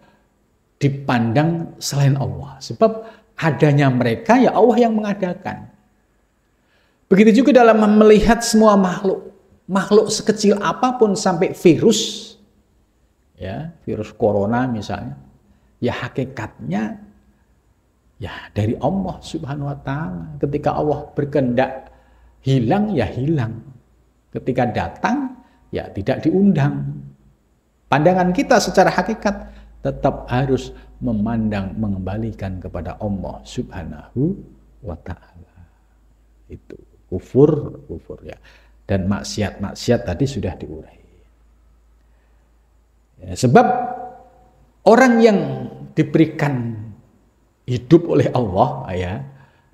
dipandang selain Allah, sebab adanya mereka ya Allah yang mengadakan. Begitu juga dalam melihat semua makhluk sekecil apapun sampai virus, ya virus corona misalnya, ya hakikatnya ya dari Allah Subhanahu wa taala. Ketika Allah berkehendak hilang ya hilang, ketika datang ya tidak diundang. Pandangan kita secara hakikat tetap harus memandang, mengembalikan kepada Allah Subhanahu wa taala. Itu kufur ya. Dan maksiat tadi sudah diurai. Ya, sebab orang yang diberikan hidup oleh Allah, ya,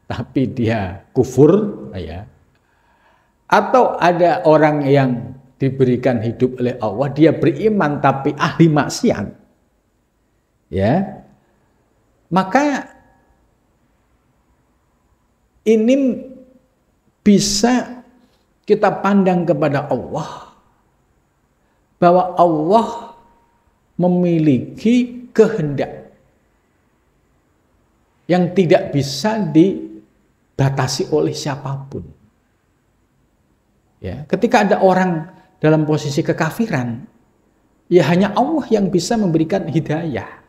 tapi dia kufur, ya, atau ada orang yang diberikan hidup oleh Allah, dia beriman tapi ahli maksiat, ya, maka ini bisa kita pandang kepada Allah bahwa Allah memiliki kehendak yang tidak bisa dibatasi oleh siapapun. Ya, ketika ada orang dalam posisi kekafiran, ya hanya Allah yang bisa memberikan hidayah.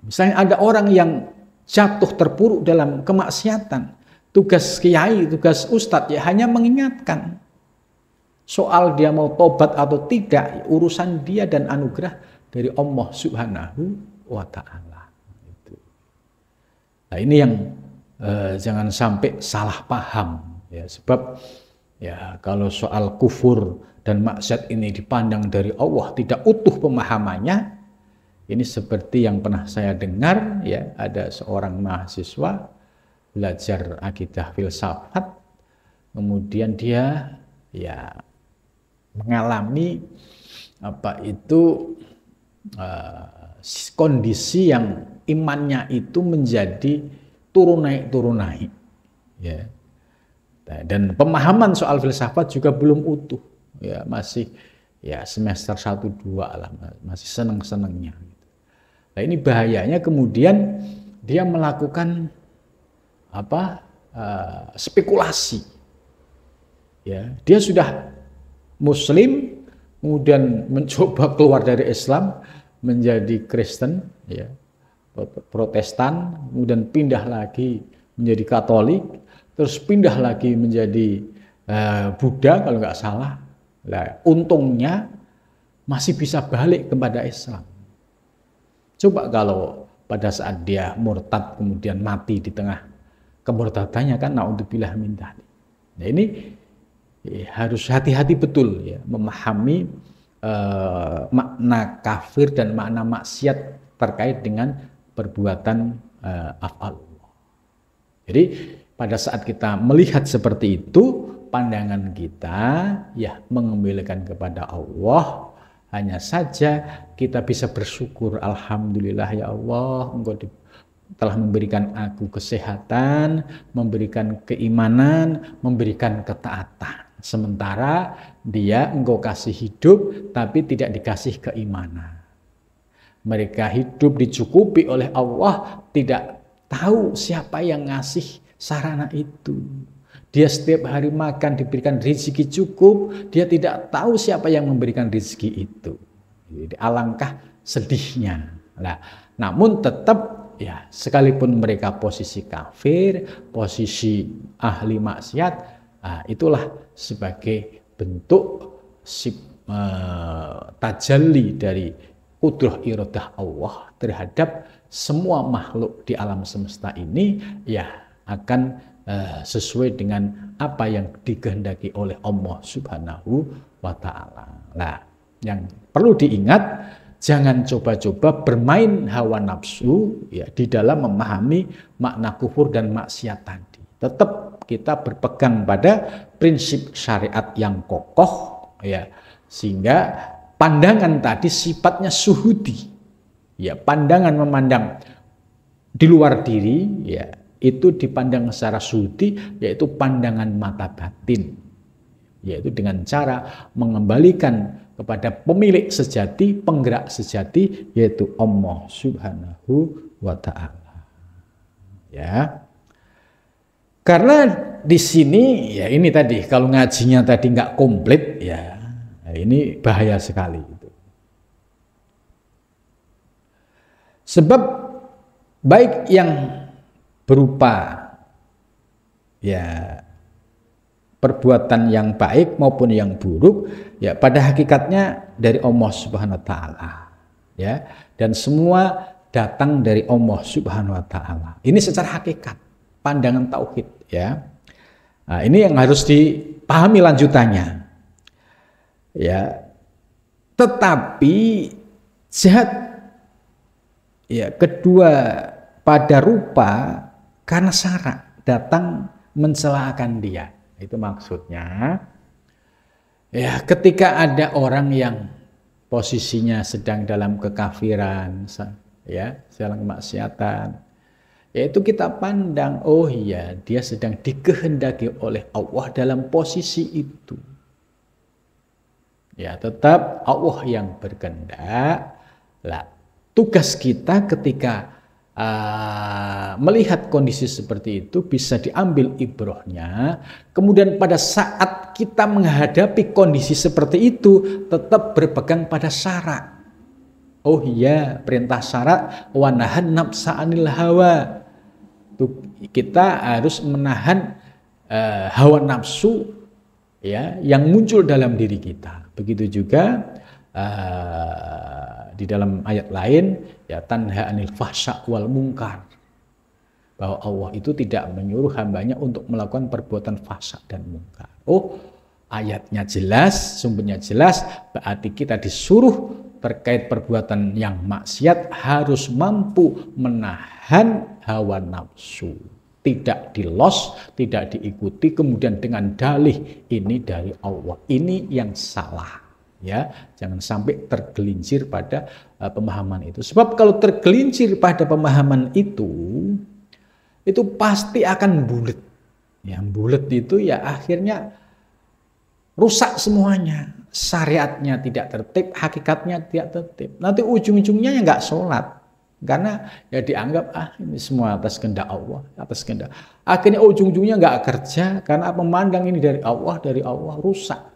Misalnya ada orang yang jatuh terpuruk dalam kemaksiatan, tugas kiai, tugas ustadz ya hanya mengingatkan. Soal dia mau tobat atau tidak, urusan dia dan anugerah dari Allah Subhanahu wa Ta'ala. Nah, ini yang jangan sampai salah paham, ya, sebab ya kalau soal kufur dan maksiat ini dipandang dari Allah tidak utuh pemahamannya. Ini seperti yang pernah saya dengar, ya, ada seorang mahasiswa belajar akidah filsafat, kemudian dia ya mengalami kondisi yang imannya itu menjadi turun naik, ya. Dan pemahaman soal filsafat juga belum utuh, ya, masih ya semester 1-2 lah, masih seneng-senengnya. Nah, ini bahayanya kemudian dia melakukan spekulasi. Ya, dia sudah Muslim, kemudian mencoba keluar dari Islam menjadi Kristen, ya, Protestan, kemudian pindah lagi menjadi Katolik, terus pindah lagi menjadi Buddha kalau nggak salah. Nah, untungnya masih bisa balik kepada Islam. Coba kalau pada saat dia murtad kemudian mati di tengah kemurtadannya, kan naudzubillah min dzalik. Nah, ini harus hati-hati betul, ya, memahami makna kafir dan makna maksiat terkait dengan perbuatan af'alullah. Jadi pada saat kita melihat seperti itu, pandangan kita ya mengembalikan kepada Allah. Hanya saja kita bisa bersyukur, alhamdulillah ya Allah, Engkau telah memberikan aku kesehatan, memberikan keimanan, memberikan ketaatan. Sementara dia Engkau kasih hidup tapi tidak dikasih keimanan. Mereka hidup dicukupi oleh Allah, tidak tahu siapa yang ngasih sarana itu. Dia setiap hari makan diberikan rezeki cukup, dia tidak tahu siapa yang memberikan rezeki itu. Jadi alangkah sedihnya. Nah, namun tetap ya sekalipun mereka posisi kafir, posisi ahli maksiat, itulah sebagai bentuk tajalli dari qudrah iradah Allah terhadap semua makhluk di alam semesta ini, ya akan sesuai dengan apa yang dikehendaki oleh Allah Subhanahu wa Ta'ala. Nah, yang perlu diingat, jangan coba-coba bermain hawa nafsu, ya, di dalam memahami makna kufur dan maksiat tadi. Tetap kita berpegang pada prinsip syariat yang kokoh, ya, sehingga pandangan tadi sifatnya suhudi, ya, pandangan memandang di luar diri, ya, itu dipandang secara suhudi, yaitu pandangan mata batin, yaitu dengan cara mengembalikan kepada pemilik sejati, penggerak sejati, yaitu Allah Subhanahu wa Ta'ala. Ya, karena di sini ya ini tadi kalau ngajinya tadi nggak komplit, ya ini bahaya sekali itu. Sebab baik yang berupa ya perbuatan yang baik maupun yang buruk, ya pada hakikatnya dari Allah Subhanahu wa Ta'ala, ya, dan semua datang dari Allah Subhanahu wa Ta'ala. Ini secara hakikat, pandangan tauhid, ya. Nah, ini yang harus dipahami lanjutannya, ya. Tetapi jahat ya kedua pada rupa karena syarak datang mencelakakan dia. Itu maksudnya ya ketika ada orang yang posisinya sedang dalam kekafiran ya, dalam kemaksiatan, yaitu kita pandang oh iya dia sedang dikehendaki oleh Allah dalam posisi itu. Ya, tetap Allah yang berkehendak. Lah, tugas kita ketika melihat kondisi seperti itu bisa diambil ibrohnya. Kemudian pada saat kita menghadapi kondisi seperti itu tetap berpegang pada syarat. Oh iya, perintah syarat wa nahan nafsa anil hawa. Kita harus menahan hawa nafsu ya yang muncul dalam diri kita. Begitu juga di dalam ayat lain ya tanha anil fahsya wal munkar, bahwa Allah itu tidak menyuruh hambanya untuk melakukan perbuatan fahsya dan munkar. Oh, ayatnya jelas, sumbernya jelas, berarti kita disuruh terkait perbuatan yang maksiat harus mampu menahan hawa nafsu, tidak dilos, tidak diikuti kemudian dengan dalih ini dari Allah. Ini yang salah. Ya, jangan sampai tergelincir pada pemahaman itu. Sebab kalau tergelincir pada pemahaman itu pasti akan bulet. Yang bulet itu ya akhirnya rusak semuanya. Syariatnya tidak tertib, hakikatnya tidak tertib. Nanti ujung-ujungnya ya nggak sholat. Karena ya dianggap ini semua atas kehendak Allah, atas kehendak. Akhirnya ujung-ujungnya nggak kerja karena memandang ini dari Allah rusak.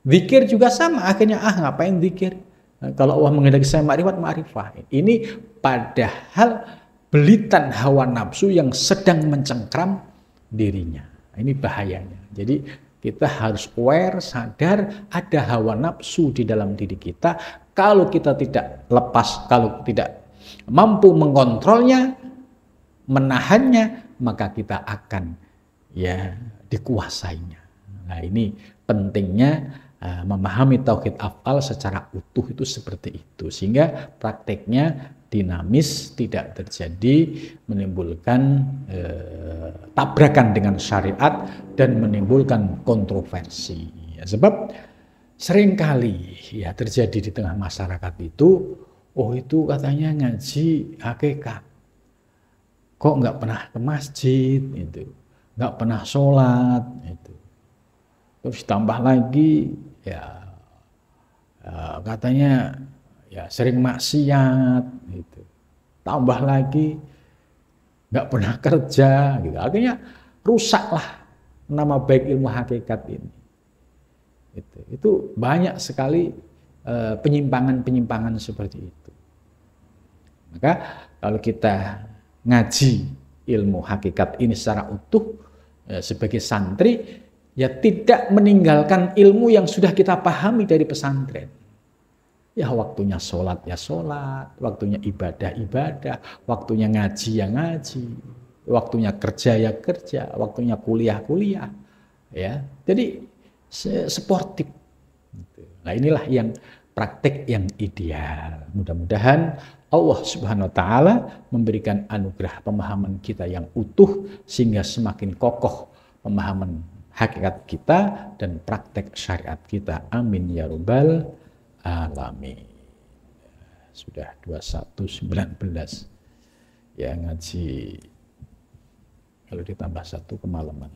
Zikir juga sama, akhirnya ngapain zikir? Kalau Allah menghendaki saya ma'rifah. Ini padahal belitan hawa nafsu yang sedang mencengkram dirinya. Ini bahayanya. Jadi kita harus aware, sadar ada hawa nafsu di dalam diri kita. Kalau kita tidak lepas, kalau tidak mampu mengontrolnya, menahannya, maka kita akan ya dikuasainya. Nah, ini pentingnya memahami tauhid af'al secara utuh itu seperti itu, sehingga prakteknya dinamis, tidak terjadi menimbulkan tabrakan dengan syariat dan menimbulkan kontroversi. Ya, sebab seringkali ya terjadi di tengah masyarakat itu, oh itu katanya ngaji hakikat, kok nggak pernah ke masjid, itu nggak pernah sholat, itu terus tambah lagi ya katanya ya sering maksiat, gitu. Tambah lagi nggak pernah kerja, gitu. Akhirnya rusaklah nama baik ilmu hakikat ini. Itu banyak sekali penyimpangan-penyimpangan seperti itu. Maka kalau kita ngaji ilmu hakikat ini secara utuh sebagai santri, ya tidak meninggalkan ilmu yang sudah kita pahami dari pesantren. Ya waktunya sholat ya sholat, waktunya ibadah ibadah, waktunya ngaji ya ngaji, waktunya kerja ya kerja, waktunya kuliah kuliah. Ya, jadi sportif. Nah inilah yang praktek yang ideal. Mudah-mudahan Allah Subhanahu Wa Taala memberikan anugerah pemahaman kita yang utuh sehingga semakin kokoh pemahaman hakikat kita dan praktek syariat kita. Amin ya rabbal alamin. Sudah 21.19 ya ngaji, kalau ditambah 1 kemalaman.